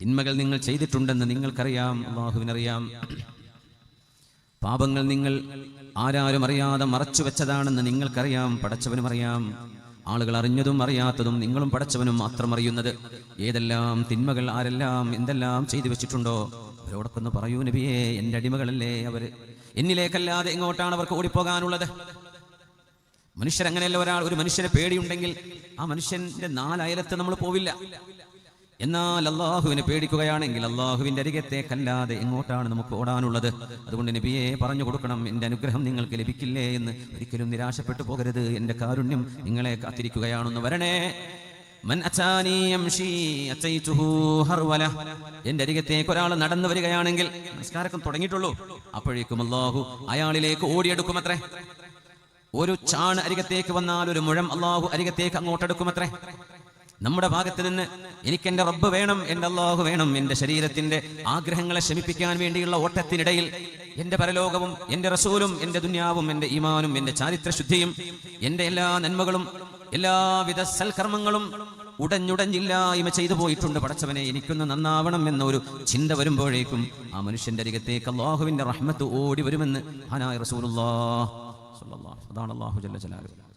തിന്മകൾ നിങ്ങൾ ചെയ്തിട്ടുണ്ടെന്ന് നിങ്ങൾക്കറിയാം, അല്ലാഹുവിനറിയാം. പാപങ്ങൾ നിങ്ങൾ ആരാരും അറിയാതെ മറച്ചു വെച്ചതാണെന്ന് നിങ്ങൾക്കറിയാം, പടച്ചവനും അറിയാം. ആളുകൾ അറിഞ്ഞതും അറിയാത്തതും നിങ്ങളും പടച്ചവനും മാത്രം അറിയുന്നത്. ഏതെല്ലാം തിന്മകൾ ആരെല്ലാം എന്തെല്ലാം ചെയ്തു വെച്ചിട്ടുണ്ടോ അവരോടൊക്കെ ഒന്ന് പറയൂ നബിയേ, എൻ്റെ അടിമകളല്ലേ അവര്, എന്നിലേക്കല്ലാതെ എങ്ങോട്ടാണ് അവർക്ക് ഓടിപ്പോകാനുള്ളത്? മനുഷ്യരങ്ങനെയല്ല. ഒരു മനുഷ്യനെ പേടിയുണ്ടെങ്കിൽ ആ മനുഷ്യന്റെ നാലയലത്ത് നമ്മൾ പോവില്ല. എന്നാൽ അള്ളാഹുവിനെ പേടിക്കുകയാണെങ്കിൽ അള്ളാഹുവിന്റെ അരികത്തേക്കല്ലാതെ എങ്ങോട്ടാണ് നമുക്ക് ഓടാനുള്ളത്? അതുകൊണ്ട് നബിയെ പറഞ്ഞു കൊടുക്കണം, എൻ്റെ അനുഗ്രഹം നിങ്ങൾക്ക് ലഭിക്കില്ലേ എന്ന് ഒരിക്കലും നിരാശപ്പെട്ടു പോകരുത്. എൻ്റെ കാരുണ്യം നിങ്ങളെ കാത്തിരിക്കുകയാണെന്ന് വരണേ. എന്റെ അരികത്തേക്ക് ഒരാൾ നടന്നു വരികയാണെങ്കിൽ, നമസ്കാരം തുടങ്ങിയിട്ടുള്ളൂ, അപ്പോഴേക്കും അള്ളാഹു അയാളിലേക്ക് ഓടിയെടുക്കുമത്രേ. ഒരു ചാണ് അരികത്തേക്ക് വന്നാൽ ഒരു മുഴം അള്ളാഹു അരികത്തേക്ക് അങ്ങോട്ടെടുക്കുമത്രേ. നമ്മുടെ ഭാഗത്ത് നിന്ന് എനിക്കെന്റെ റബ്ബ് വേണം, എൻ്റെ അള്ളാഹു വേണം, എൻ്റെ ശരീരത്തിന്റെ ആഗ്രഹങ്ങളെ ശമിപ്പിക്കാൻ വേണ്ടിയുള്ള ഓട്ടത്തിനിടയിൽ എൻ്റെ പരലോകവും എൻ്റെ റസൂലും എൻ്റെ ദുനിയാവും എൻ്റെ ഈമാനും എൻ്റെ ചാരിത്രശുദ്ധിയും എൻ്റെ എല്ലാ നന്മകളും എല്ലാവിധ സൽക്കർമ്മങ്ങളും ഉടഞ്ഞുടഞ്ഞില്ലായ്മ ചെയ്തു പോയിട്ടുണ്ട്. പടച്ചവനെ, എനിക്കൊന്ന് നന്നാവണം എന്ന ഒരു ചിന്ത വരുമ്പോഴേക്കും ആ മനുഷ്യന്റെ അരികത്തേക്ക് അള്ളാഹുവിന്റെ റഹ്മത്ത് ഓടി വരുമെന്ന് മഹാനായ റസൂലുള്ളാഹി സ്വല്ലല്ലാഹു അലൈഹി വസല്ലം. അതാണ് അല്ലാഹു ജല്ല ജലാലുഹു.